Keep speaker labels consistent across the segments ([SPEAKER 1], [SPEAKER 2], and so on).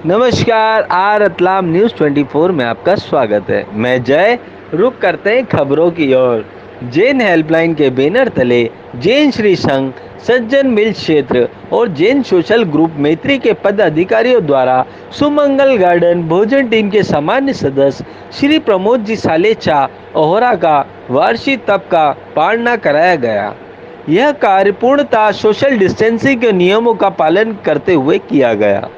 [SPEAKER 1] नमस्कार। Are Ratlam news 24 में आपका स्वागत है। मैं जय। रुक करते हैं खबरों की ओर। जैन हेल्पलाइन के बैनर तले जैन श्री संघ, सज्जन मिल क्षेत्र और जैन सोशल ग्रुप मैत्री के पद अधिकारियों द्वारा सुमंगल गार्डन भोजन टीम के सामान्य सदस्य श्री प्रमोद जी सालेचा ओहरा का वार्षिक तप का पालना कराया गया। यह कार्य पूर्णतः सोशल डिस्टेंसिंग के नियमों का पालन करते हुए किया गया।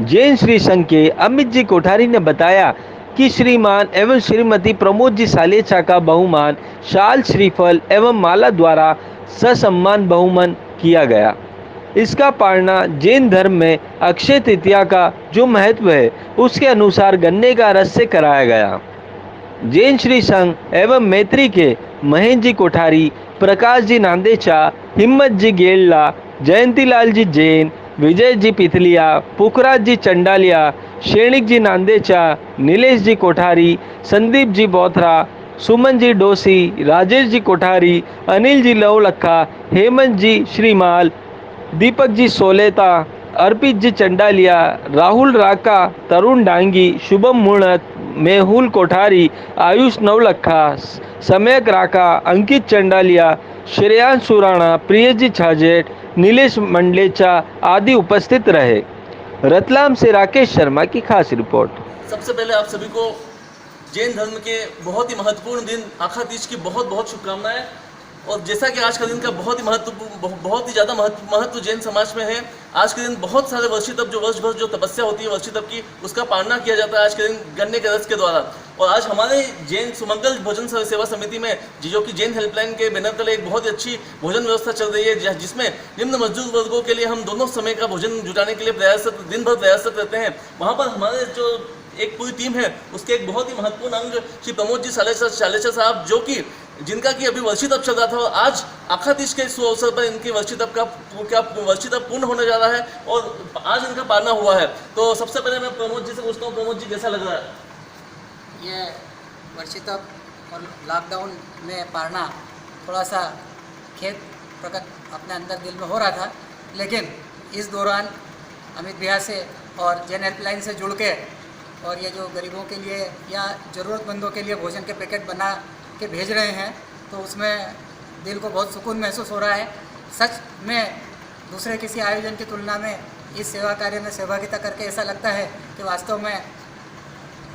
[SPEAKER 1] जैन श्री संघ के अमित जी कोठारी ने बताया कि श्रीमान एवं श्रीमती प्रमोद जी सालेचा का बहुमान शाल, श्रीफल एवं माला द्वारा ससम्मान बहुमान किया गया। इसका पालना जैन धर्म में अक्षय तृतीया का जो महत्व है उसके अनुसार गन्ने का रस से कराया गया। जैन श्री संघ एवं मैत्री के महेंद्र जी कोठारी, प्रकाश जी नांदेचा, हिम्मत जी गेल्ला, जयंतीलाल जी जैन, विजय जी पिथलिया, पुखराज जी चंडालिया, शेणिक जी नांदेचा, नीलेश जी कोठारी, संदीप जी बोथरा, सुमन जी डोसी, राजेश जी कोठारी, अनिल जी लवलखा, हेमंत जी श्रीमाल, दीपक जी सोलेता, अर्पित जी चंडालिया, राहुल राका, तरुण डांगी, शुभम मुणत, मेहुल कोठारी, आयुष नवलखा, सम्यक राका, अंकित चंडालिया, श्रेयांश सुराणा, प्रियजी छाजेट, नीलेश मंडलेचा आदि उपस्थित रहे। रतलाम से राकेश शर्मा की खास रिपोर्ट।
[SPEAKER 2] सबसे पहले आप सभी को जैन धर्म के बहुत ही महत्वपूर्ण दिन आखा तीज की बहुत बहुत शुभकामनाएं। और जैसा कि आज का दिन का बहुत ही ज़्यादा महत्व जैन समाज में है। आज के दिन बहुत सारे वर्षी तप, जो वर्ष भर जो तपस्या होती है वर्षी तप की, उसका पालना किया जाता है आज के दिन गन्ने के रस के द्वारा। और आज हमारे जैन सुमंगल भोजन सेवा समिति में जो कि जैन हेल्पलाइन के बैनर तले एक बहुत ही अच्छी भोजन व्यवस्था चल रही है, जिसमें निम्न मजदूर वर्गों के लिए हम दोनों समय का भोजन जुटाने के लिए दिन भर प्रयासरत रहते हैं। वहाँ पर हमारे जो एक पूरी टीम है उसके एक बहुत ही महत्वपूर्ण अंग श्री प्रमोद जी सालेचा साहब, जो कि जिनका कि अभी वर्षी तप चल रहा था, और आज आखा तीज के इस अवसर पर इनकी वर्षी तप पूर्ण होने जा रहा है और आज इनका पालना हुआ है। तो सबसे पहले मैं प्रमोद जी से पूछता हूँ, प्रमोद जी कैसा लग रहा है?
[SPEAKER 3] ये वर्षी तप और लॉकडाउन में पालना थोड़ा सा खेद प्रकट अपने अंदर दिल में हो रहा था, लेकिन इस दौरान अमित भैया से और जैन हेल्पलाइन से जुड़ के और ये जो गरीबों के लिए या ज़रूरतमंदों के लिए भोजन के पैकेट बना के भेज रहे हैं, तो उसमें दिल को बहुत सुकून महसूस हो रहा है। सच में दूसरे किसी आयोजन की तुलना में इस सेवा कार्य में सहभागिता करके ऐसा लगता है कि वास्तव में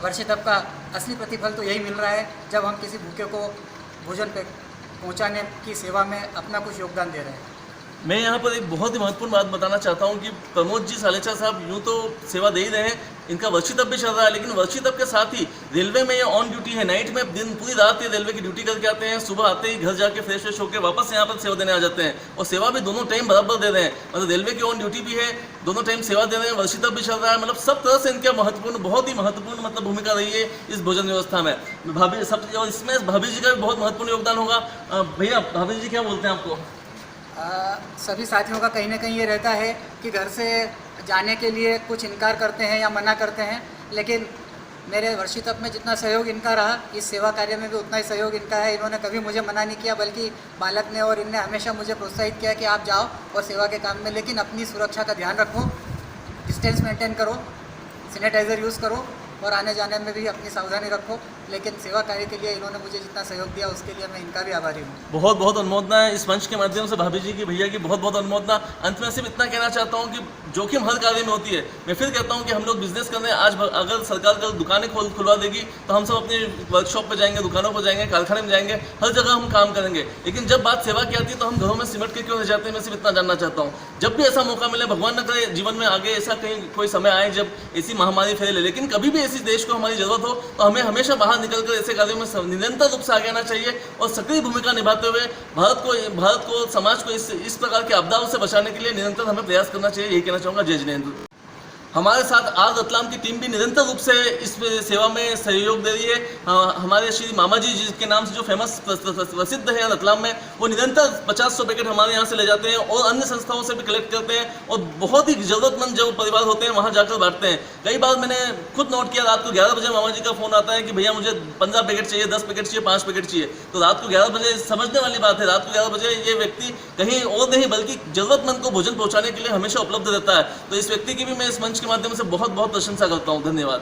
[SPEAKER 3] वर्षी तप का असली प्रतिफल तो यही मिल रहा है, जब हम किसी भूखे को भोजन पे पहुंचाने की सेवा में अपना कुछ योगदान दे रहे हैं।
[SPEAKER 2] मैं यहाँ पर एक बहुत ही महत्वपूर्ण बात बताना चाहता हूँ कि प्रमोद जी सालेचा साहब यूँ तो सेवा दे ही रहे हैं, इनका वर्षी तप भी चल रहा है, लेकिन वर्षी तप के साथ ही रेलवे में ये ऑन ड्यूटी है। नाइट में दिन पूरी रात ये रेलवे की ड्यूटी करके आते हैं, सुबह आते ही घर जाके फ्रेश होकर वापस यहाँ पर सेवा देने आ जाते हैं, और सेवा भी दोनों टाइम बराबर दे रहे हैं। मतलब रेलवे की ऑन ड्यूटी भी है, दोनों टाइम सेवा दे रहे हैं, वर्षी तप भी चल रहा है। मतलब सब तरह से इनका बहुत ही महत्वपूर्ण मतलब भूमिका रही है इस भोजन व्यवस्था में। भाभी सब, और इसमें भाभी जी का भी बहुत महत्वपूर्ण योगदान होगा। भैया, भाभी जी क्या बोलते हैं आपको?
[SPEAKER 3] सभी साथियों का कहीं ना कहीं ये रहता है कि घर से जाने के लिए कुछ इनकार करते हैं या मना करते हैं, लेकिन मेरे वर्षी तप में जितना सहयोग इनका रहा, इस सेवा कार्य में भी उतना ही सहयोग इनका है। इन्होंने कभी मुझे मना नहीं किया, बल्कि बालक ने और इनने हमेशा मुझे प्रोत्साहित किया कि आप जाओ और सेवा के काम में, लेकिन अपनी सुरक्षा का ध्यान रखो, डिस्टेंस मेंटेन करो, सैनिटाइज़र यूज़ करो और आने जाने में भी अपनी सावधानी रखो। लेकिन सेवा कार्य के लिए इन्होंने मुझे जितना सहयोग दिया उसके लिए मैं इनका भी आभारी हूँ।
[SPEAKER 2] बहुत बहुत अनुमोदना है इस मंच के माध्यम से भाभी जी की, भैया की बहुत बहुत अनुमोदना। अंत में सिर्फ इतना कहना चाहता हूँ कि जोखिम हर कार्य में होती है। मैं फिर कहता हूँ कि हम लोग बिजनेस कर रहे हैं, आज अगर सरकार कल दुकानें खुलवा देगी तो हम सब अपनी वर्कशॉप पर जाएंगे, दुकानों पर जाएंगे, कारखाने में जाएंगे, हर जगह हम काम करेंगे। लेकिन जब बात सेवा की आती है तो हम घरों में सिमट के क्यों रह जाते हैं? मैं सिर्फ इतना जानना चाहता हूँ। जब भी ऐसा मौका मिले, भगवान न करे जीवन में आगे ऐसा कहीं कोई समय आए जब ऐसी महामारी फैले, लेकिन कभी भी ऐसी देश को हमारी जरूरत हो तो हमें हमेशा बाहर निकलकर ऐसे कार्यों में निरंतर रूप से आगे आना चाहिए और सक्रिय भूमिका निभाते हुए भारत को समाज को इस प्रकार की आपदाओं से बचाने के लिए निरंतर हमें प्रयास करना चाहिए। यही कहना चाहूँगा। जय जिनेंद्र। हमारे साथ आज रतलाम की टीम भी निरंतर रूप से इस सेवा में सहयोग दे रही है। हमारे श्री मामा जी जिसके नाम से जो फेमस प्रसिद्ध है रतलाम में, वो निरंतर 50-100 पैकेट हमारे यहाँ से ले जाते हैं और अन्य संस्थाओं से भी कलेक्ट करते हैं और बहुत ही ज़रूरतमंद जो परिवार होते हैं वहाँ जाकर बांटते हैं। कई बार मैंने खुद नोट किया, रात को 11 बजे मामा जी का फ़ोन आता है कि भैया मुझे 15 पैकेट चाहिए, 10 पैकेट चाहिए, 5 पैकेट चाहिए। तो रात को 11 बजे, समझने वाली बात है, रात को 11 बजे ये व्यक्ति कहीं और नहीं बल्कि जरूरतमंद को भोजन पहुंचाने के लिए हमेशा उपलब्ध रहता है। तो इस व्यक्ति की भी मैं इस मंच के माध्यम से बहुत बहुत प्रशंसा करता हूं। धन्यवाद।